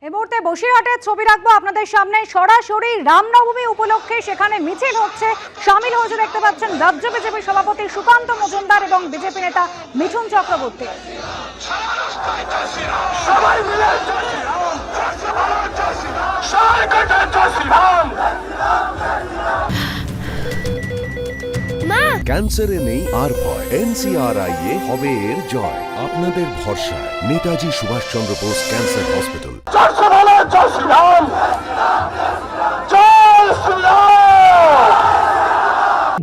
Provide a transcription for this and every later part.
এই মুহূর্তে বসিরহাটের ছবি রাখবো আপনাদের সামনে সরাসরি রামনবমী উপলক্ষে সেখানে মিছিল হচ্ছে। শামিল হয়েছে দেখতে পাচ্ছেন রাজ্য বিজেপি সভাপতি সুকান্ত মজুমদার এবং বিজেপি নেতা মিঠুন চক্রবর্তী। ক্যান্সারে নেই আর ভয়, NCRI এ হবে এর জয়। আপনাদের ভরসা নেতাজি সুভাষচন্দ্র বোস ক্যান্সার হসপিটাল।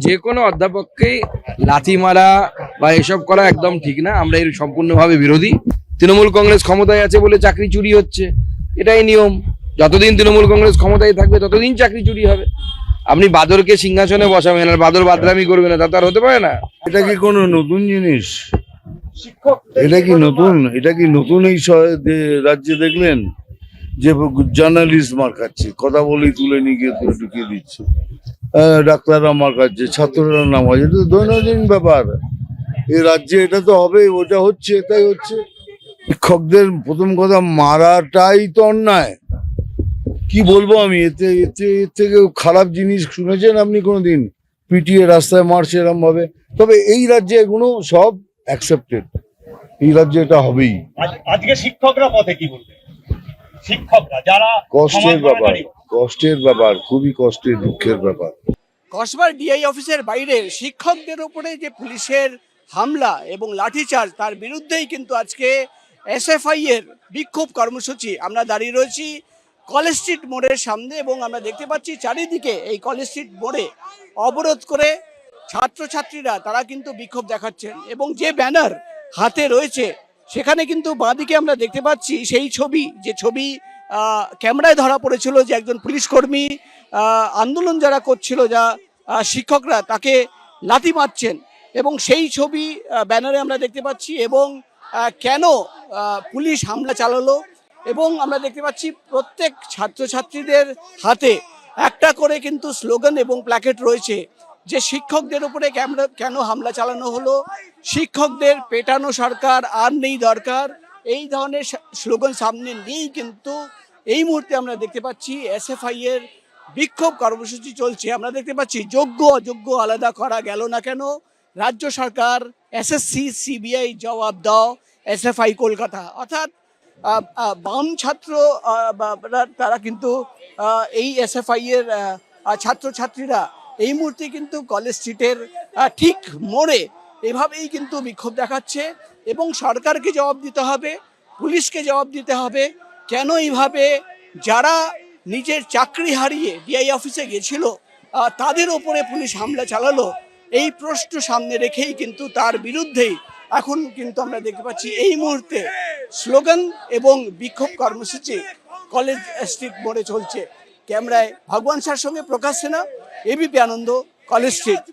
যে কোনো অধ্যাপককে লাথি মারা বা এসব করা একদম ঠিক না। আমরা এর সম্পূর্ণভাবে বিরোধী। তৃণমূল কংগ্রেস ক্ষমতায় আছে বলে চাকরি চুরি হচ্ছে, এটাই নিয়ম। যতদিন তৃণমূল কংগ্রেস ক্ষমতায় থাকবে ততদিন চাকরি চুরি হবে। আপনি বাদরকে সিংহাসনে বসাবেন আর বাদর বাদরামি করবে না, তা তো আর হতে পারে না। এটা কি কোনো নতুন জিনিস? এটা কি নতুন এই রাজ্যে দেখলেন যে জার্নালিস্ট মার খাচ্ছে, কথা বলেই তুলে নিয়ে গিয়ে ঢুকিয়ে দিচ্ছে, ডাক্তাররা মার খাচ্ছে, ছাত্ররা নামাজ, এটা তো দৈনন্দিন ব্যাপার এই রাজ্যে। এটা তো হবে, ওটা হচ্ছে, এটাই হচ্ছে। শিক্ষকদের প্রথম কথা মারাটাই তো অন্যায়। কি বলবো আমি, এর থেকে খারাপ জিনিস শুনেছেন আপনি কোনোদিন? পিটিয়ে রাস্তায় মারছে এরকম ভাবে। তবে এই রাজ্যে এগুলো সব অ্যাকসেপ্টেড, এই রাজ্যে এটা হবেই। আজকে শিক্ষকরা পথে কি বলবে? শিক্ষকরা যারা কষ্টের ব্যাপার, খুবই কষ্টের, দুঃখের ব্যাপার। কসবার ডিআই অফিসের বাইরে শিক্ষকদের উপরে যে পুলিশের হামলা এবং লাঠিচার্জ, তার বিরুদ্ধেই কিন্তু আজকে এসএফআই এর বিক্ষোভ কর্মসূচি। আমরা দাঁড়িয়ে রয়েছি কলেজ স্ট্রিট মোড়ের সামনে এবং আমরা দেখতে পাচ্ছি চারিদিকে এই কলেজ স্ট্রিট মোড়ে অবরোধ করে ছাত্রছাত্রীরা তারা কিন্তু বিক্ষোভ দেখাচ্ছেন। এবং যে ব্যানার হাতে রয়েছে সেখানে কিন্তু বাঁদিকে আমরা দেখতে পাচ্ছি সেই ছবি, যে ছবি ক্যামেরায় ধরা পড়েছিল, যে একজন পুলিশ কর্মী আন্দোলন যারা করছিল, যা শিক্ষকরা তাকে লাথি মারছেন, এবং সেই ছবি ব্যানারে আমরা দেখতে পাচ্ছি। এবং কেন পুলিশ হামলা চালালো, এবং আমরা দেখতে পাচ্ছি প্রত্যেক ছাত্রছাত্রীদের হাতে একটা করে কিন্তু স্লোগান এবং প্ল্যাকেট রয়েছে, যে শিক্ষকদের উপরে কেন হামলা চালানো হলো, শিক্ষকদের পেটানো সরকার আর নেই দরকার, এই ধরনের স্লোগান সামনে নিয়েই কিন্তু এই মুহূর্তে আমরা দেখতে পাচ্ছি এসএফআই এর বিক্ষোভ কর্মসূচি চলছে। আমরা দেখতে পাচ্ছি যোগ্য অযোগ্য আলাদা করা গেল না কেন? রাজ্য সরকার, এসএসসি, সিবিআই জবাব দাও, এসএফআই কলকাতা। অর্থাৎ বাম ছাত্র তারা কিন্তু এই এসএফআই এর ছাত্রছাত্রীরা এই মুহূর্তে কিন্তু কলেজ স্ট্রিটের ঠিক মোড়ে এভাবেই কিন্তু বিক্ষোভ দেখাচ্ছে। এবং সরকারকে জবাব দিতে হবে, পুলিশকে জবাব দিতে হবে, কেন এইভাবে যারা নিজের চাকরি হারিয়ে ডিআই অফিসে গেছিল তাদের ওপরে পুলিশ হামলা চালালো। এই প্রশ্ন সামনে রেখেই কিন্তু তার বিরুদ্ধেই এখন কিন্তু আমরা দেখতে পাচ্ছি এই মুহূর্তে স্লোগান এবং বিক্ষোভ কর্মসূচি কলেজ স্ট্রিট মোড়ে চলছে। ক্যামেরায় ভগবান স্যার সঙ্গে প্রকাশ সিনহা, এবিপি আনন্দ, কলেজ স্ট্রিট।